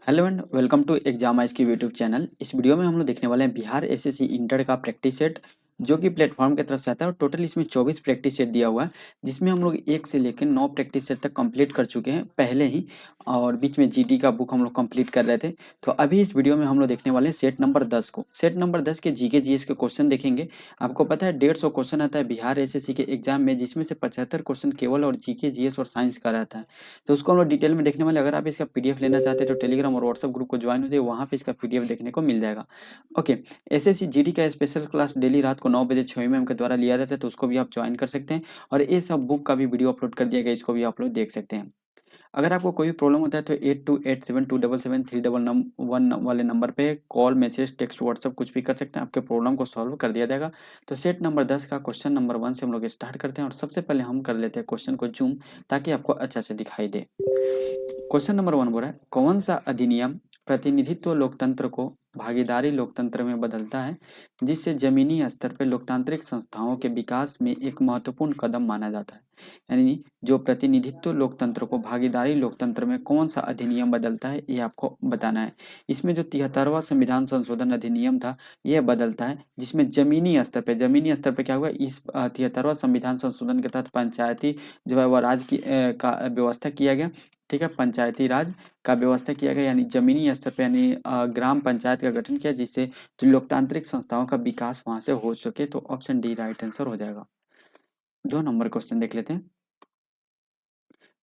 Hello and welcome to exam eyes की YouTube channel. इस video में हम लोग देखने वाले हैं बिहार एसएससी इंटर का प्रैक्टिस सेट जो कि प्लेटफॉर्म की तरफ से आता है और टोटल इसमें 24 प्रैक्टिस सेट दिया हुआ है जिसमें हम लोग 1 से लेकर 9 प्रैक्टिस सेट तक कंप्लीट कर चुके हैं पहले ही। और बीच में जीडी का बुक हम लोग कंप्लीट कर रहे थे। तो अभी इस वीडियो में हम लोग देखने वाले हैं सेट नंबर 10 को। सेट नंबर 10 के जीके जीएस के क्वेश्चन देखेंगे। आपको पता है 150 क्वेश्चन आता है बिहार एसएससी के एग्जाम में, जिसमें से 75 क्वेश्चन केवल और जीके जीएस और साइंस का रहता है। तो उसको हम लोग डिटेल में देखने वाले। अगर आप इसका पीडीएफ लेना चाहते हैं तो टेलीग्राम और व्हाट्सएप ग्रुप को ज्वाइन हो जाइए, वहाँ पे इसका पीडीएफ देखने को मिल जाएगा। ओके। एसएससी जीडी का स्पेशल क्लास डेली रात को 9 बजे छोई मैम के द्वारा लिया जाता है, तो उसको भी आप ज्वाइन कर सकते हैं। और ये सब बुक का भी वीडियो अपलोड कर दिया गया, इसको भी आप लोग देख सकते हैं। अगर आपको कोई भी प्रॉब्लम होता है तो 8287277311 वाले नंबर पे कॉल, मैसेज, टेक्स्ट, व्हाट्सएप कुछ भी कर सकते हैं, आपके प्रॉब्लम को सॉल्व कर दिया जाएगा। तो सेट नंबर 10 का क्वेश्चन नंबर 1 से हम लोग स्टार्ट करते हैं और सबसे पहले हम कर लेते हैं क्वेश्चन को जूम, ताकि आपको अच्छा से दिखाई दे। क्वेश्चन नंबर 1 बोल रहा है, कौन सा अधिनियम प्रतिनिधित्व लोकतंत्र को भागीदारी लोकतंत्र में बदलता है, जिससे जमीनी स्तर पर लोकतांत्रिक संस्थाओं के विकास में एक महत्वपूर्ण कदम माना जाता है। यानी जो प्रतिनिधित्व लोकतंत्र को भागीदारी लोकतंत्र में कौन सा अधिनियम बदलता है, ये आपको बताना है। इसमें जो 73वां संविधान संशोधन अधिनियम था, यह बदलता है, जिसमें जमीनी स्तर पे क्या हुआ, इस 73वां संविधान संशोधन के तहत पंचायती जो है वह राज की का व्यवस्था किया गया। ठीक है, पंचायती राज का व्यवस्था किया गया, यानी जमीनी स्तर पे, यानी ग्राम पंचायत का गठन किया, जिससे जो लोकतांत्रिक संस्थाओं का विकास वहां से हो सके। तो ऑप्शन डी राइट आंसर हो जाएगा। 2 नंबर क्वेश्चन देख लेते हैं।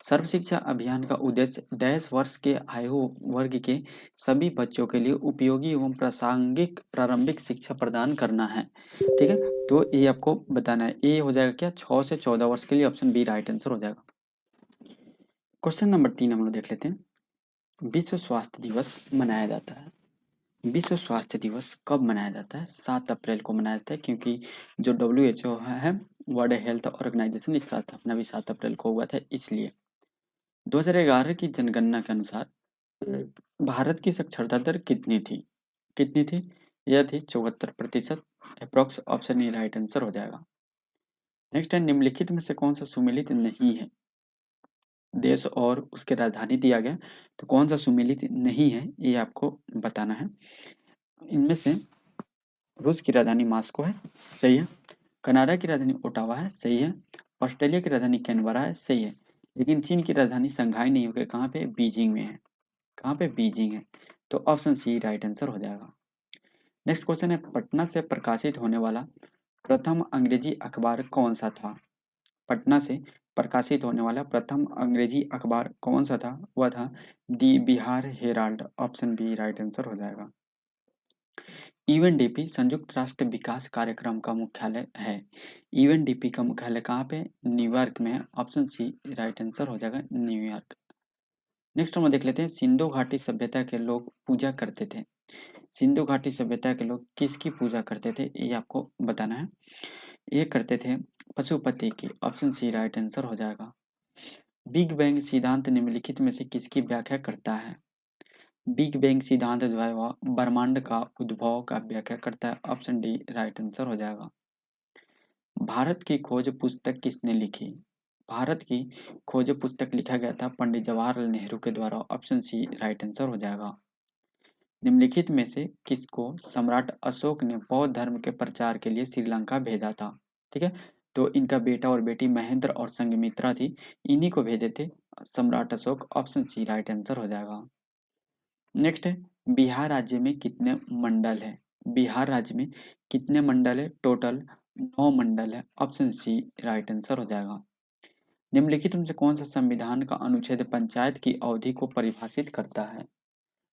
सर्व शिक्षा अभियान का उद्देश्य डैश वर्ष के आयु वर्ग के सभी बच्चों के लिए उपयोगी एवं प्रासंगिक प्रारंभिक शिक्षा प्रदान करना है। ठीक है, तो ये आपको बताना है। ये हो जाएगा क्या, 6 से 14 वर्ष के लिए। ऑप्शन बी राइट आंसर हो जाएगा। क्वेश्चन नंबर 3 हम लोग देख लेते हैं। विश्व स्वास्थ्य दिवस मनाया जाता है। विश्व स्वास्थ्य दिवस कब मनाया जाता है? 7 अप्रैल को मनाया जाता है, क्योंकि जो WHO है, वर्ल्ड हेल्थ ऑर्गेनाइजेशन, इसका स्थापना भी 7 अप्रैल को हुआ था, इसलिए। 2011 की जनगणना के अनुसार भारत की साक्षरता दर कितनी थी? कितनी थी? यह थी 74% approx. Option A right answer हो जाएगा। नेक्स्ट है, निम्नलिखित में से कौन सा सुमेलित नहीं है? देश और उसके राजधानी दिया गया, तो कौन सा सुमेलित नहीं है, ये आपको बताना है। इनमें से रूस की राजधानी मॉस्को है, सही है। कनाडा की राजधानी ओटावा है, सही है। ऑस्ट्रेलिया की राजधानी कैनबरा है, सही है। लेकिन चीन की राजधानी संघाई नहीं होकर कहाँ पे, बीजिंग में है। कहाँ पे, बीजिंग है। तो ऑप्शन सी राइट आंसर हो जाएगा। नेक्स्ट क्वेश्चन है, पटना से प्रकाशित होने वाला प्रथम अंग्रेजी अखबार कौन सा था? पटना से प्रकाशित होने वाला प्रथम अंग्रेजी अखबार कौन सा था? वह था the Bihar Herald. Option B right answer हो जाएगा। यूएनडीपी संयुक्त राष्ट्र विकास कार्यक्रम का मुख्यालय है। यूएनडीपी का मुख्यालय कहाँ पे, न्यूयॉर्क में है। ऑप्शन सी राइट आंसर हो जाएगा, न्यूयॉर्क। नेक्स्ट हम देख लेते हैं, सिंधु घाटी सभ्यता के लोग पूजा करते थे। सिंधु घाटी सभ्यता के लोग किसकी पूजा करते थे, ये आपको बताना है। ये करते थे पशुपति की। ऑप्शन सी राइट आंसर हो जाएगा। बिग बैंग सिद्धांत निम्नलिखित में से किसकी व्याख्या करता है? बिग बैंग सिद्धांत जो है वह ब्रह्मांड का उद्भव का व्याख्या करता है। ऑप्शन डी राइट आंसर हो जाएगा। भारत की खोज पुस्तक किसने लिखी? भारत की खोज पुस्तक लिखा गया था पंडित जवाहरलाल नेहरू के द्वारा। ऑप्शन सी राइट आंसर हो जाएगा। निम्नलिखित में से किसको सम्राट अशोक ने बौद्ध धर्म के प्रचार के लिए श्रीलंका भेजा था? ठीक है, तो इनका बेटा और बेटी महेंद्र और संघमित्रा थी, इन्हीं को भेजे थे Samrat Ashok. Option C right answer हो जाएगा। नेक्स्ट है, बिहार राज्य में कितने मंडल है? बिहार राज्य में कितने मंडल है? टोटल 9 मंडल है। ऑप्शन सी राइट आंसर हो जाएगा। निम्नलिखित में से कौन सा संविधान का अनुच्छेद पंचायत की अवधि को परिभाषित करता है?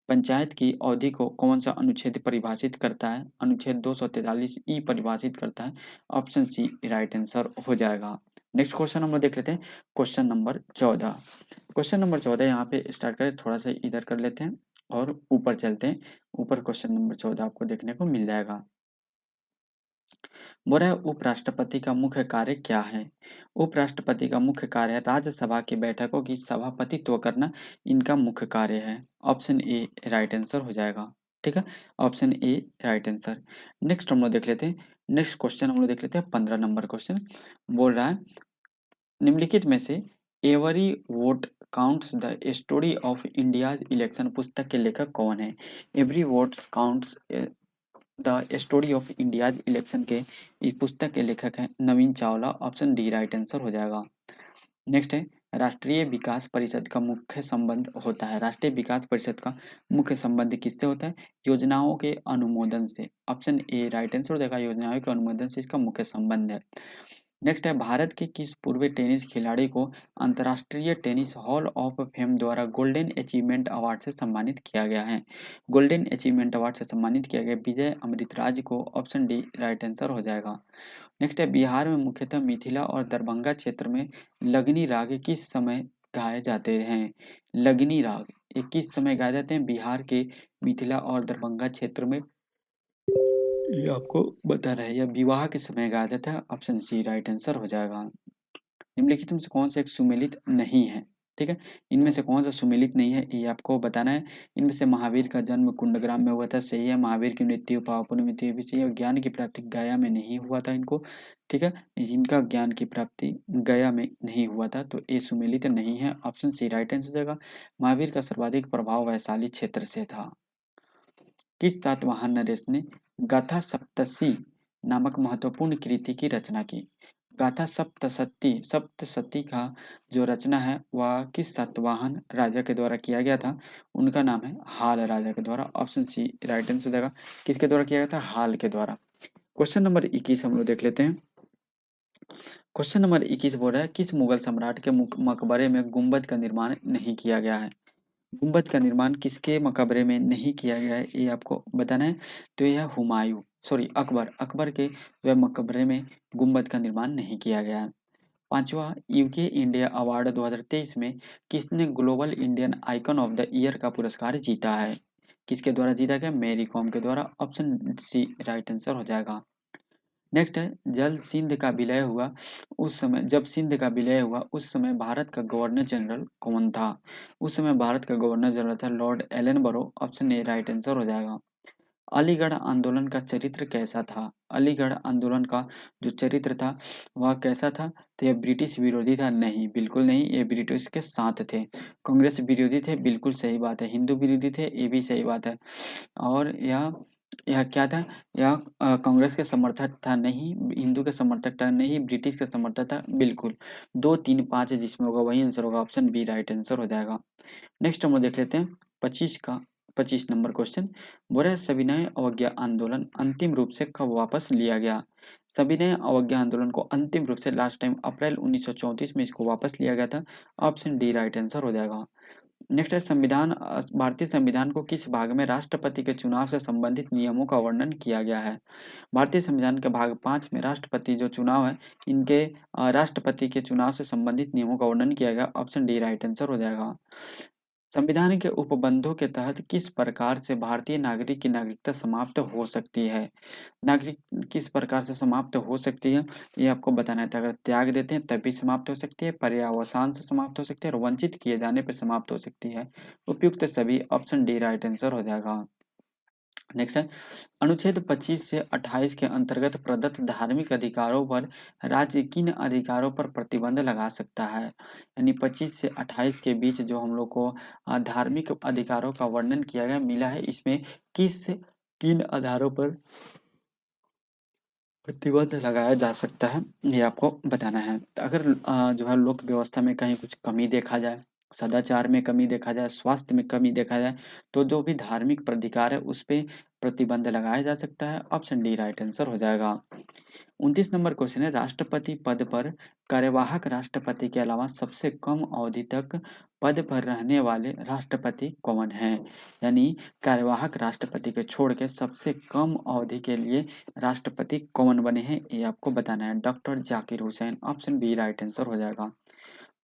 पंचायत की अवधि को कौन सा अनुच्छेद परिभाषित करता है? अनुच्छेद 243 ई परिभाषित करता है। ऑप्शन सी राइट आंसर हो जाएगा। नेक्स्ट क्वेश्चन हम लोग देख लेते हैं, क्वेश्चन नंबर 14। क्वेश्चन नंबर 14 यहाँ पे स्टार्ट करें, थोड़ा सा इधर कर लेते हैं और ऊपर चलते हैं। ऊपर क्वेश्चन नंबर 14 आपको देखने को मिल जाएगा। बोल रहा है, उपराष्ट्रपति का मुख्य कार्य क्या है? उपराष्ट्रपति का मुख्य कार्य है राज्यसभा की बैठकों की सभापतित्व करना, इनका मुख्य कार्य है। ऑप्शन ए राइट आंसर हो जाएगा। ठीक है, option A right answer. Next हम लोग देख लेते हैं। नेक्स्ट क्वेश्चन हम लोग देख लेते हैं, 15 नंबर क्वेश्चन। बोल रहा है, निम्नलिखित में से every vote counts the story of India's election पुस्तक के लेखक कौन है? Every votes counts the story of India's election के इस पुस्तक के लेखक हैं Navin Chawla. Option D right answer हो जाएगा। नेक्स्ट है, राष्ट्रीय विकास परिषद का मुख्य संबंध होता है। राष्ट्रीय विकास परिषद का मुख्य संबंध किससे होता है? योजनाओं के अनुमोदन से। ऑप्शन ए राइट आंसर हो जाएगा, योजनाओं के अनुमोदन से इसका मुख्य संबंध है। नेक्स्ट है, भारत के किस पूर्व टेनिस खिलाड़ी को अंतर्राष्ट्रीय टेनिस हॉल ऑफ फेम द्वारा गोल्डन अचीवमेंट अवार्ड से सम्मानित किया गया है? गोल्डन अचीवमेंट अवार्ड से सम्मानित किया गया विजय अमृतराज को। ऑप्शन डी राइट आंसर हो जाएगा। नेक्स्ट है, बिहार में मुख्यतः मिथिला और दरभंगा क्षेत्र में लगनी राग किस समय गाए जाते हैं? लगनी राग ये किस समय गाए जाते हैं? बिहार के मिथिला और दरभंगा क्षेत्र में, ये आपको बताना है। यह विवाह के समय गाया जाता है। ऑप्शन सी राइट आंसर हो जाएगा। निम्नलिखित में से कौन सा एक सुमेलित नहीं है? ठीक है, इनमें से कौन सा सुमेलित नहीं है ये आपको बताना है। इनमें से महावीर का जन्म कुंडग्राम में हुआ था, सही है। महावीर की मृत्यु पावापुरी में थी, भी सही है। ज्ञान की प्राप्ति गया में नहीं हुआ था इनको, ठीक है। इनका ज्ञान की प्राप्ति गया में नहीं हुआ था, तो ये सुमेलित नहीं है। ऑप्शन सी राइट आंसर हो जाएगा। महावीर का सर्वाधिक प्रभाव वैशाली क्षेत्र से था। किस सातवाहन नरेश ने गाथा सप्तशी नामक महत्वपूर्ण कृति की रचना की? गाथा सप्तशती सप्तशती का जो रचना है वह किस सातवाहन राजा के द्वारा किया गया था? उनका नाम है हाल राजा के द्वारा। ऑप्शन सी राइट आंसर हो जाएगा। किसके द्वारा किया गया था? हाल के द्वारा। क्वेश्चन नंबर 21 हम लोग देख लेते हैं। क्वेश्चन नंबर 21 बोल रहा है, किस मुगल सम्राट के मकबरे में गुंबद का निर्माण नहीं किया गया है? गुंबद का निर्माण किसके मकबरे में नहीं किया गया है ये आपको बताना है। तो यह हुमायूं, सॉरी अकबर, अकबर के वह मकबरे में गुंबद का निर्माण नहीं किया गया है। पांचवा, यूके इंडिया अवार्ड 2023 में किसने global Indian icon of the year का पुरस्कार जीता है? किसके द्वारा जीता गया? मैरी कॉम के द्वारा। ऑप्शन सी राइट आंसर हो जाएगा। नेक्स्ट है, जल सिंध का विलय हुआ उस समय, जब सिंध का विलय हुआ उस समय भारत का गवर्नर जनरल कौन था? उस समय भारत का गवर्नर जनरल था लॉर्ड एलन बरो। ऑप्शन ए राइट आंसर हो जाएगा। अलीगढ़ आंदोलन का चरित्र कैसा था? अलीगढ़ आंदोलन का जो चरित्र था वह कैसा था? तो यह ब्रिटिश विरोधी था? नहीं, बिल्कुल नहीं, ये ब्रिटिश के साथ थे। कांग्रेस विरोधी थे? बिल्कुल सही बात है। हिंदू विरोधी थे? ये भी सही बात है। और यह क्या था? यह कांग्रेस के समर्थक था? नहीं। हिंदू के समर्थक था? नहीं। ब्रिटिश का समर्थक था? बिल्कुल। 2 3 5 जिसमें होगा वही आंसर होगा। ऑप्शन बी राइट आंसर हो जाएगा। नेक्स्ट हम लोग देख लेते हैं 25 नंबर क्वेश्चन। बोल रहा है, सविनय अवज्ञा आंदोलन अंतिम रूप से कब वापस लिया गया? सविनय अवज्ञा आंदोलन को अंतिम रूप से लास्ट टाइम अप्रैल 1934 में इसको वापस लिया गया था। ऑप्शन डी राइट आंसर हो जाएगा। नेक्स्ट है, भारतीय संविधान को किस भाग में राष्ट्रपति के चुनाव से संबंधित नियमों का वर्णन किया गया है? भारतीय संविधान के भाग 5 में राष्ट्रपति जो चुनाव है इनके राष्ट्रपति के चुनाव से संबंधित नियमों का वर्णन किया गया। ऑप्शन डी राइट आंसर हो जाएगा। संविधान के उपबंधों के तहत किस प्रकार से भारतीय नागरिक की नागरिकता समाप्त हो सकती है? नागरिक किस प्रकार से समाप्त हो सकती है ये आपको बताना है। तो अगर त्याग देते हैं तब भी समाप्त हो सकती है, पर्यावसान से समाप्त हो सकती है, और वंचित किए जाने पर समाप्त हो सकती है। उपयुक्त सभी। ऑप्शन डी राइट आंसर हो जाएगा। नेक्स्ट है, अनुच्छेद 25 से 28 के अंतर्गत प्रदत्त धार्मिक अधिकारों पर राज्य किन अधिकारों पर प्रतिबंध लगा सकता है? यानी 25 से 28 के बीच जो हम लोग को धार्मिक अधिकारों का वर्णन किया गया मिला है, इसमें किन आधारों पर प्रतिबंध लगाया जा सकता है ये आपको बताना है। तो अगर जो है लोक व्यवस्था में कहीं कुछ कमी देखा जाए, सदाचार में कमी देखा जाए, स्वास्थ्य में कमी देखा जाए, तो जो भी धार्मिक प्राधिकार है उस पे प्रतिबंध लगाया जा सकता है। ऑप्शन डी राइट आंसर हो जाएगा। 29 नंबर क्वेश्चन है, राष्ट्रपति पद पर कार्यवाहक राष्ट्रपति के अलावा सबसे कम अवधि तक पद पर रहने वाले राष्ट्रपति कौन हैं? यानी कार्यवाहक राष्ट्रपति को छोड़ के सबसे कम अवधि के लिए राष्ट्रपति कौन बने हैं ये आपको बताना है। Doctor Zakir Hussain. Option B right answer हो जाएगा।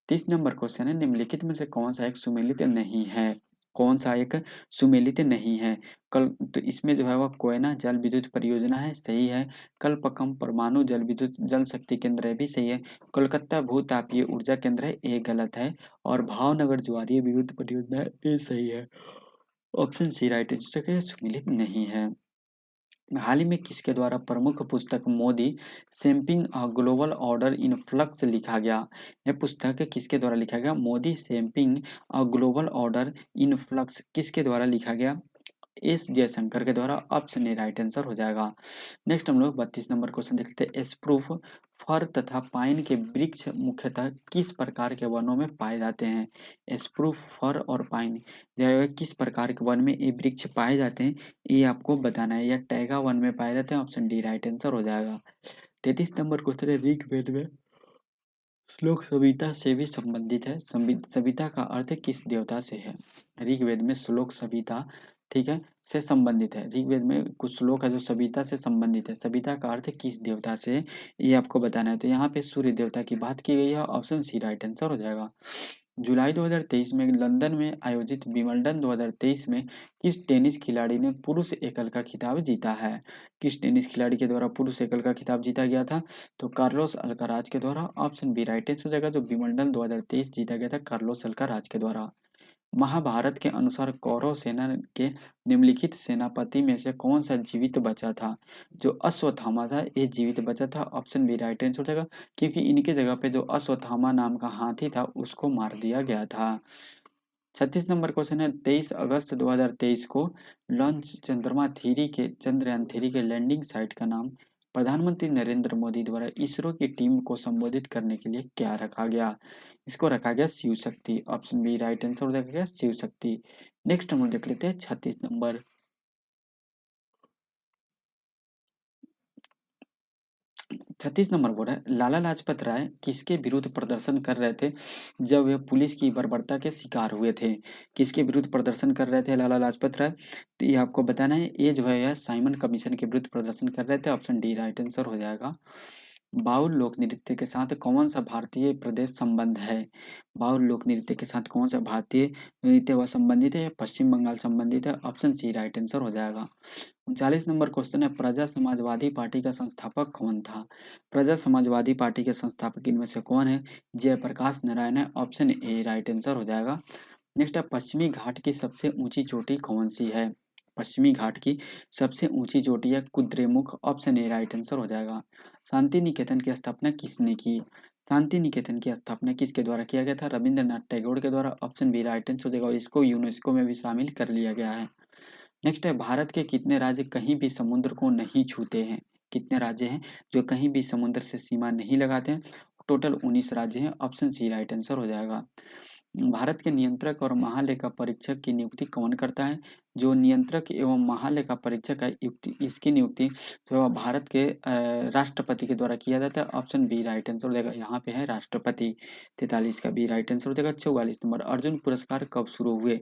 30 नंबर क्वेश्चन है, निम्नलिखित में से कौन सा एक सुमेलित नहीं है? कौन सा एक सुमेलित नहीं है? कल तो इसमें जो है वह कोयना जल विद्युत परियोजना है, सही है। कल्पकम परमाणु जल विद्युत जल शक्ति केंद्र है, भी सही है। कोलकाता भूतापीय ऊर्जा केंद्र है, ये गलत है। और भावनगर ज्वारीय विद्युत परियोजना है, ये सही है। ऑप्शन सी राइट आंसर है, सुमेलित नहीं है। हाल ही में किसके द्वारा प्रमुख पुस्तक Modi shaping a global order in flux लिखा गया? यह पुस्तक किसके द्वारा लिखा गया? Modi shaping a global order in flux किसके द्वारा लिखा गया? एस जयशंकर के द्वारा। ऑप्शन ए राइट आंसर हो जाएगा। नेक्स्ट हम लोग 32 नंबर क्वेश्चन देखते हैं। स्प्रूफ, फर तथा पाइन के वृक्ष मुख्यतः किस प्रकार के वनों में पाए जाते हैं? स्प्रूफ, फर और पाइन जो है किस प्रकार के वन में ये वृक्ष पाए जाते हैं, ये आपको बताना है। या टैगा वन में पाए जाते हैं। ऑप्शन डी राइट आंसर हो जाएगा। 33 नंबर क्वेश्चन है। ऋग्वेद में श्लोक सविता से भी संबंधित है। सविता का अर्थ किस देवता से है? ऋग्वेद में श्लोक सविता, ठीक है, से संबंधित है। ऋग्वेद में कुछ श्लोक है जो सविता से संबंधित है। सविता का अर्थ किस देवता से है, ये आपको बताना है। तो यहाँ पे सूर्य देवता की बात की गई है। ऑप्शन सी राइट आंसर हो जाएगा। जुलाई 2023 में लंदन में आयोजित विंबलडन 2023 में किस टेनिस खिलाड़ी ने पुरुष एकल का खिताब जीता है? किस टेनिस खिलाड़ी के द्वारा पुरुष एकल का खिताब जीता गया था? तो कार्लोस अल्काराज के द्वारा। ऑप्शन बी राइट आंसर हो जाएगा। जो विंबलडन 2023 जीता गया था कार्लोस अल्काराज के द्वारा। महाभारत के अनुसार कौरव सेना के निम्नलिखित सेनापति में से कौन सा जीवित बचा था? जो अश्वत्थामा था ये जीवित बचा था। ऑप्शन बी राइट आंसर हो जाएगा, क्योंकि इनके जगह पे जो अश्वत्थामा नाम का हाथी था उसको मार दिया गया था। 36 नंबर क्वेश्चन है। 23 अगस्त 2023 को लॉन्च चंद्रयान थ्री के लैंडिंग साइट का नाम प्रधानमंत्री नरेंद्र मोदी द्वारा इसरो की टीम को संबोधित करने के लिए क्या रखा गया? इसको रखा गया Shiv Shakti. Option B right answer हो जाएगा शिव शक्ति। नेक्स्ट हम लोग देख लेते हैं 36 नंबर। 36 नंबर बोल रहा है, लाला लाजपत राय किसके विरुद्ध प्रदर्शन कर रहे थे जब वे पुलिस की बर्बरता के शिकार हुए थे? किसके विरुद्ध प्रदर्शन कर रहे थे लाला लाजपत राय? तो ये आपको बताना है। ये जो है यह साइमन कमीशन के विरुद्ध प्रदर्शन कर रहे थे। ऑप्शन डी राइट आंसर हो जाएगा। बाउल लोक नृत्य के साथ कौन सा भारतीय प्रदेश संबंध है? बाउल लोक नृत्य के साथ कौन सा भारतीय नृत्य वह संबंधित है? पश्चिम बंगाल संबंधित है। ऑप्शन सी राइट आंसर हो जाएगा। 39 नंबर क्वेश्चन है। प्रजा समाजवादी पार्टी का संस्थापक कौन था? प्रजा समाजवादी पार्टी के संस्थापक इनमें से कौन है? जयप्रकाश नारायण है। ऑप्शन ए राइट आंसर हो जाएगा। नेक्स्ट है, पश्चिमी घाट की सबसे ऊंची चोटी कौन सी है? पश्चिमी घाट की सबसे ऊंची चोटी है Kudremukh. Option A right answer हो जाएगा। शांति निकेतन की स्थापना किसने की? शांति निकेतन की स्थापना किसके द्वारा किया गया था? रविंद्रनाथ टैगोर के द्वारा। ऑप्शन बी राइट आंसर हो जाएगा। और इसको यूनेस्को में भी शामिल कर लिया गया है। नेक्स्ट है, भारत के कितने राज्य कहीं भी समुद्र को नहीं छूते हैं? कितने राज्य हैं जो कहीं भी समुद्र से सीमा नहीं लगाते हैं? टोटल 19 राज्य हैं। ऑप्शन सी राइट आंसर हो जाएगा। भारत के नियंत्रक और महालेखा परीक्षक की नियुक्ति कौन करता है? जो नियंत्रक एवं महालेखा परीक्षक है युक्ति इसकी नियुक्ति जो भारत के राष्ट्रपति के द्वारा किया जाता है। ऑप्शन बी राइट आंसर हो जाएगा। यहाँ पे है राष्ट्रपति। 43 का बी राइट आंसर हो जाएगा। 44 नंबर, अर्जुन पुरस्कार कब शुरू हुए?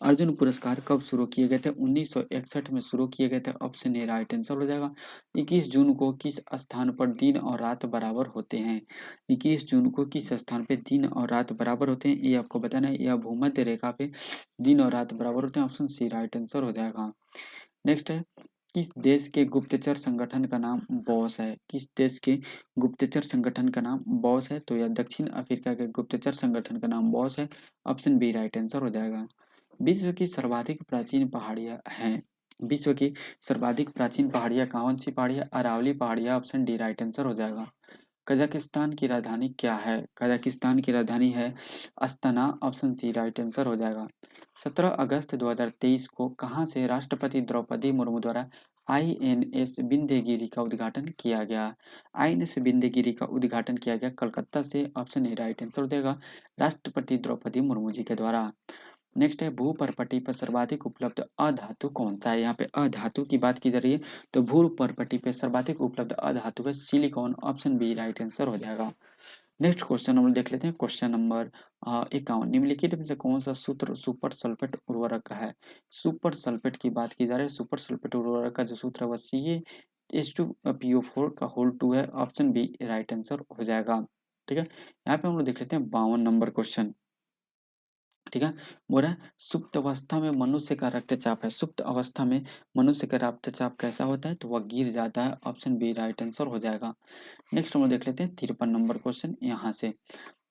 अर्जुन पुरस्कार कब शुरू किए गए थे? 1961 में शुरू किए गए थे। ऑप्शन ए राइट आंसर हो जाएगा। 21 जून को किस स्थान पर दिन और रात बराबर होते हैं? 21 जून को किस स्थान पे दिन और रात बराबर होते हैं, ये आपको बताना है। यह भूमध्य रेखा पे दिन और रात बराबर होते हैं। ऑप्शन सी राइट आंसर हो जाएगा। नेक्स्ट है, किस देश के गुप्तचर संगठन का नाम बॉस है? किस देश के गुप्तचर संगठन का नाम बॉस है? तो यह दक्षिण अफ्रीका के गुप्तचर संगठन का नाम बॉस है। ऑप्शन बी राइट आंसर हो जाएगा। विश्व की सर्वाधिक प्राचीन पहाड़ियां हैं। विश्व की सर्वाधिक प्राचीन पहाड़ियां कौन सी पहाड़ियां? अरावली पहाड़ियां। ऑप्शन डी राइट आंसर हो जाएगा। कजाकिस्तान की राजधानी क्या है? कजाकिस्तान की राजधानी है Astana. Option C right answer हो जाएगा। 17 अगस्त 2023 को कहाँ से राष्ट्रपति द्रौपदी मुर्मू द्वारा आईएनएस विंध्यगिरी का उद्घाटन किया गया? आईएनएस विंध्यगिरी का उद्घाटन किया गया कलकत्ता से। ऑप्शन ए राइट आंसर हो जाएगा। राष्ट्रपति द्रौपदी मुर्मू जी के द्वारा। नेक्स्ट है, भूपर्पटी पर सर्वाधिक उपलब्ध अधातु कौन सा है? यहाँ पे अधातु की बात की जा रही है। तो भूपर्पटी पे सर्वाधिक उपलब्ध अधातु है silicon. Option B right answer हो जाएगा। नेक्स्ट क्वेश्चन हम लोग देख लेते हैं। क्वेश्चन नंबर 51, निम्नलिखित में से कौन सा सूत्र सुपर सल्फेट उर्वरक का है? सुपर सल्फेट की बात की जा रही है। सुपर सल्फेट उर्वरक का जो सूत्र है वह CaH2PO4 का होल 2 है। ऑप्शन बी राइट आंसर हो जाएगा। ठीक है, यहाँ पे हम लोग देख लेते हैं 52 नंबर क्वेश्चन। ठीक है, बोल रहा है सुप्त अवस्था में मनुष्य का रक्तचाप है। सुप्त अवस्था में मनुष्य का रक्तचाप कैसा होता है? तो वह गिर जाता है। ऑप्शन बी राइट आंसर हो जाएगा। नेक्स्ट हम लोग देख लेते हैं 53 नंबर क्वेश्चन। यहाँ से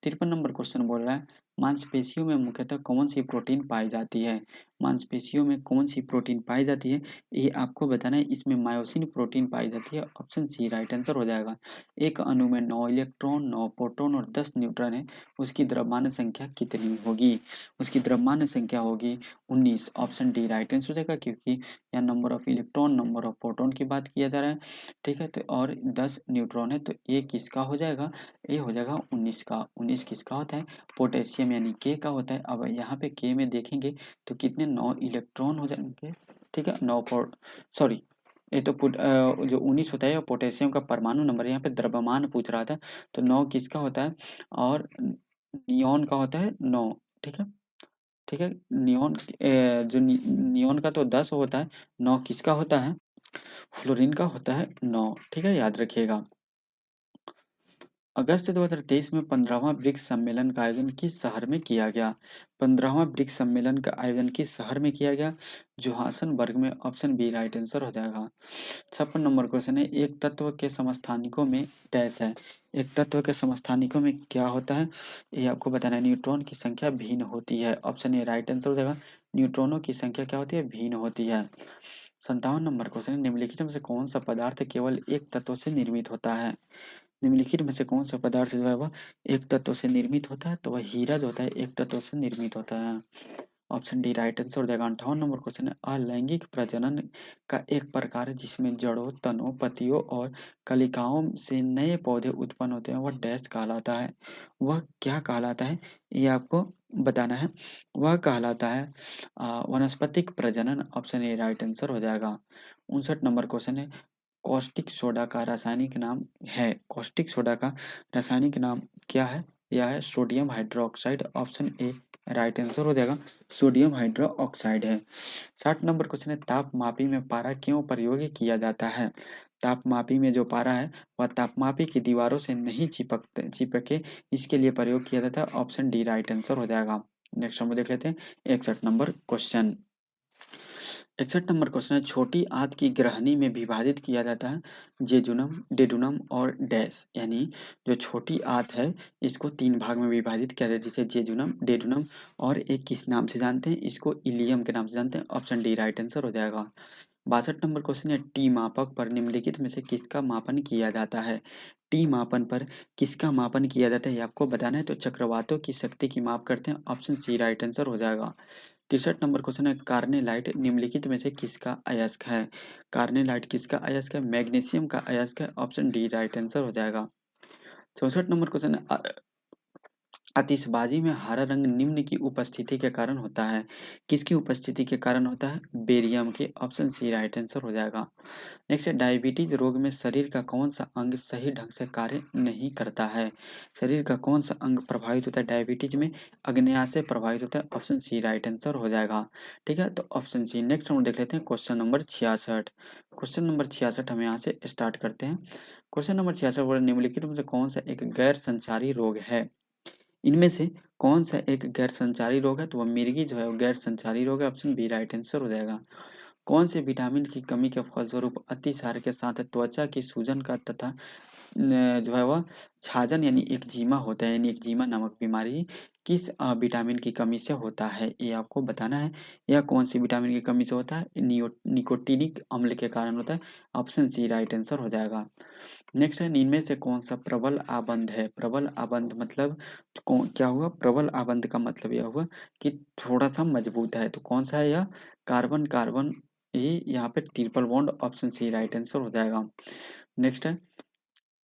53 नंबर क्वेश्चन बोल रहा है मांसपेशियों में मुख्यतः कौन सी प्रोटीन पाई जाती है? मांसपेशियों में कौन सी प्रोटीन पाई जाती है, ये आपको बताना है। इसमें मायोसिन प्रोटीन पाई जाती है। ऑप्शन सी राइट आंसर हो जाएगा। एक अणु में 9 इलेक्ट्रॉन, 9 प्रोटॉन और 10 न्यूट्रॉन है, उसकी द्रव्यमान संख्या कितनी होगी? उसकी द्रव्यमान संख्या होगी 19। ऑप्शन डी राइट आंसर हो जाएगा, क्योंकि यहाँ number of electron, number of proton की बात किया जा रहा है। ठीक है, तो और 10 न्यूट्रॉन है, तो ये किसका हो जाएगा? ये हो जाएगा 19 का। 19 किसका होता है? पोटेशियम यानी के का होता है। अब यहाँ पे के में देखेंगे तो कितने 9 इलेक्ट्रॉन हो जाएंगे। ठीक है, 9 प्रो सॉरी, ये तो जो 19 होता है पोटेशियम का परमाणु नंबर है, यहाँ पे द्रव्यमान पूछ रहा था। तो 9 किसका होता है? और नियॉन का होता है 9। ठीक है, ठीक है। नियॉन का तो 10 होता है, 9 किसका होता है? फ्लोरीन का होता है 9। ठीक है, याद रखिएगा। अगस्त 2023 में 15वां ब्रिक्स सम्मेलन का आयोजन किस शहर में किया गया? 15वां ब्रिक्स सम्मेलन का आयोजन किस शहर में किया गया? जोहान्सबर्ग में। ऑप्शन बी राइट आंसर हो जाएगा। 56 नंबर क्वेश्चन है, एक तत्व के समस्थानिकों में डैश है। एक तत्व के समस्थानिकों में क्या होता है, ये आपको बताना है। न्यूट्रॉन की संख्या भिन्न होती है। ऑप्शन ए राइट आंसर हो जाएगा। न्यूट्रॉनों की संख्या क्या होती है? भिन्न होती है। 57 नंबर क्वेश्चन है, निम्नलिखित में से कौन सा पदार्थ केवल एक तत्व से निर्मित होता है? निम्नलिखित में से कौन सा पदार्थ जो है वह एक तत्व से निर्मित होता है? तो वह हीरा जो होता है एक तत्व से निर्मित होता है। ऑप्शन डी राइट आंसर हो जाएगा। 58 नंबर क्वेश्चन है, अलैंगिक प्रजनन का एक प्रकार है जिसमें जड़ों, तनों, पत्तियों और कलिकाओं से नए पौधे उत्पन्न होते हैं, वह डैश कहलाता है। वह क्या कहलाता है, ये आपको बताना है। वह कहलाता है वनस्पतिक प्रजनन। ऑप्शन ए राइट आंसर हो जाएगा। 59 नंबर क्वेश्चन है, कॉस्टिक सोडा का रासायनिक नाम है। कॉस्टिक सोडा का रासायनिक नाम क्या है? यह है sodium hydroxide. Option A right answer हो जाएगा। सोडियम हाइड्रोक्साइड है। 60 नंबर क्वेश्चन है, तापमापी में पारा क्यों प्रयोग किया जाता है? तापमापी में जो पारा है वह तापमापी की दीवारों से नहीं चिपके, इसके लिए प्रयोग किया जाता है। ऑप्शन डी राइट आंसर हो जाएगा। नेक्स्ट हम देख लेते हैं 61 नंबर क्वेश्चन। 61 नंबर क्वेश्चन है, छोटी आंत की ग्रहणी में विभाजित किया जाता है जेजुनम, डेडुनम और डैश। यानी जो छोटी आंत है इसको 3 भाग में विभाजित किया जाता है, जिसे जेजुनम, डेडुनम और एक किस नाम से जानते हैं? इसको इलियम के नाम से जानते हैं। ऑप्शन डी राइट आंसर हो जाएगा। 62 नंबर क्वेश्चन है, टी मापक पर निम्नलिखित में से किसका मापन किया जाता है? टी मापन पर किसका मापन किया जाता है, ये आपको बताना है। तो चक्रवातों की शक्ति की माप करते हैं। ऑप्शन सी राइट आंसर हो जाएगा। 63 नंबर क्वेश्चन है, कार्नेलाइट निम्नलिखित में से किसका अयस्क है? कार्नेलाइट किसका अयस्क है? मैग्नीशियम का अयस्क है। ऑप्शन डी राइट आंसर हो जाएगा। 64 नंबर क्वेश्चन है, आतिशबाजी में हरा रंग निम्न की उपस्थिति के कारण होता है। किसकी उपस्थिति के कारण होता है? बेरियम के। ऑप्शन सी राइट आंसर हो जाएगा। नेक्स्ट है, डायबिटीज रोग में शरीर का कौन सा अंग सही ढंग से कार्य नहीं करता है? शरीर का कौन सा अंग प्रभावित होता है डायबिटीज में? अग्न्याशय से प्रभावित होता है। ऑप्शन सी राइट आंसर हो जाएगा। ठीक है, तो ऑप्शन सी। नेक्स्ट हम देख लेते हैं क्वेश्चन नंबर 66। क्वेश्चन नंबर 66 हम यहाँ से स्टार्ट करते हैं। क्वेश्चन नंबर 66 बोला, निम्नलिखित में से कौन सा एक गैर संचारी रोग है? इनमें से कौन सा एक गैर संचारी रोग है? तो वह मिर्गी जो है वो गैर संचारी रोग है। ऑप्शन बी राइट आंसर हो जाएगा। कौन से विटामिन की कमी के फलस्वरूप अतिसार के साथ त्वचा की सूजन का तथा जो है वह छाजन यानी एक्जिमा होता है, यानी एक्जिमा नामक बीमारी किस विटामिन की कमी से होता है, ये आपको बताना है। यह कौन सी विटामिन की कमी से होता है? निकोटिनिक अम्ल के कारण होता है। ऑप्शन सी राइट आंसर हो जाएगा। नेक्स्ट है, इनमें से कौन सा प्रबल आबंध है? प्रबल आबंध मतलब क्या हुआ? प्रबल आबंध का मतलब यह हुआ कि थोड़ा सा मजबूत है। तो कौन सा है यह? कार्बन कार्बन, ये यहाँ पे triple bond. Option C right answer हो जाएगा। नेक्स्ट है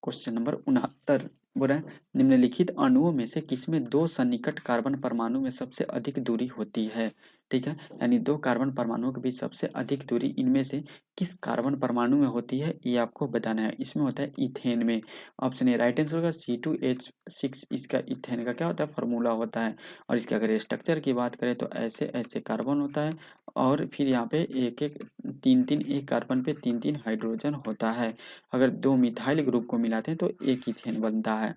क्वेश्चन नंबर 69। बोल रहा है, निम्नलिखित अणुओं में से किसमें दो सन्निकट कार्बन परमाणु में सबसे अधिक दूरी होती है? ठीक है, यानी दो कार्बन परमाणुओं के बीच सबसे अधिक दूरी इनमें से किस कार्बन परमाणु में होती है, ये आपको बताना है। इसमें होता है इथेन में। ऑप्शन ए राइट आंसर होगा। C2H6 इसका इथेन का क्या होता है? फॉर्मूला होता है। और इसके अगर स्ट्रक्चर की बात करें तो ऐसे ऐसे कार्बन होता है, और फिर यहाँ पे एक एक तीन तीन, एक कार्बन पे तीन तीन हाइड्रोजन होता है। अगर दो मिथाइल ग्रुप को मिलाते हैं तो एक इथेन बनता है।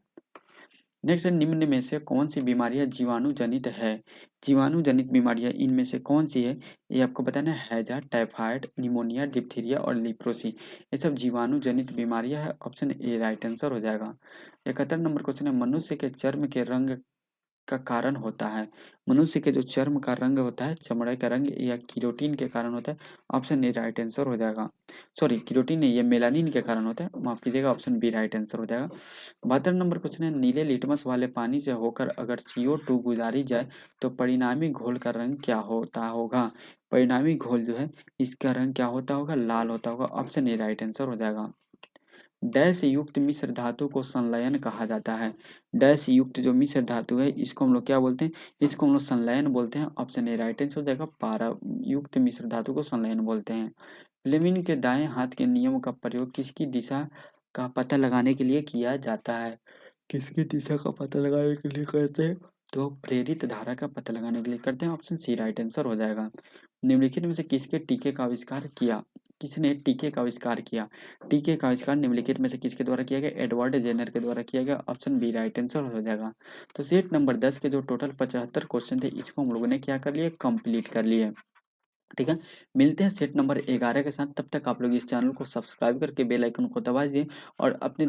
नेक्स्ट है, निम्न में से कौन सी बीमारियां जीवाणु जनित है? जीवाणु जनित बीमारियां इनमें से कौन सी है, ये आपको बताना है। हैजा, टाइफाइड, निमोनिया, डिप्थीरिया और लिप्रोसी, ये सब जीवाणु जनित बीमारियां है। ऑप्शन ए राइट आंसर हो जाएगा। 71 नंबर क्वेश्चन है, मनुष्य के चर्म के रंग का कारण होता है? मनुष्य के जो चर्म का रंग होता है, चमड़े का रंग या केरोटिन के कारण होता है? ऑप्शन ए राइट आंसर हो जाएगा। सॉरी केरोटिन नहीं, ये मेलानिन के कारण होता है, माफ़ कीजिएगा, ऑप्शन बी राइट आंसर हो जाएगा। 72 नंबर क्वेश्चन है, नीले लिटमस वाले पानी से होकर अगर CO2 गुजारी जाए तो परिणामी घोल का रंग क्या होता होगा? परिणामी घोल जो है इसका रंग क्या होता होगा? लाल होता होगा। ऑप्शन ए राइट आंसर हो जाएगा। डैश युक्त मिश्र धातु को संलयन कहा जाता है। डैश युक्त जो मिश्र धातु है इसको हम लोग क्या बोलते हैं? इसको हम लोग संलयन बोलते हैं। ऑप्शन ए राइट आंसर हो जाएगा। पारा युक्त मिश्र धातु को संलयन बोलते हैं। फ्लेमिंग के दाएं हाथ के नियम का प्रयोग किसकी दिशा का पता लगाने के लिए किया जाता है? किसकी दिशा का पता लगाने के लिए करते हैं? तो प्रेरित धारा का पता लगाने के लिए करते हैं। ऑप्शन सी राइट आंसर हो जाएगा। निम्नलिखित में से किसके टीके का आविष्कार किया? किसने टीके का आविष्कार किया? टीके का आविष्कार निम्नलिखित में से किसके द्वारा किया गया? एडवर्ड जेनर के द्वारा किया गया। ऑप्शन बी राइट आंसर हो जाएगा। तो सेट नंबर 10 के जो टोटल 75 क्वेश्चन थे इसको हम लोगों ने क्या कर लिए? कंप्लीट कर लिए। ठीक है, मिलते हैं सेट नंबर 11 के साथ। तब तक आप लोग इस चैनल को सब्सक्राइब करके बेल आइकन को दबा दीजिए और अपने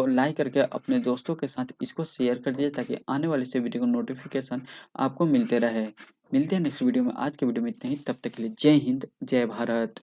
लाइक करके अपने दोस्तों के साथ इसको शेयर कर दीजिए ताकि आने वाले से वीडियो का नोटिफिकेशन आपको मिलते रहे। मिलते हैं नेक्स्ट वीडियो में। आज के वीडियो में इतना ही, तब तक के लिए जय हिंद, जय भारत।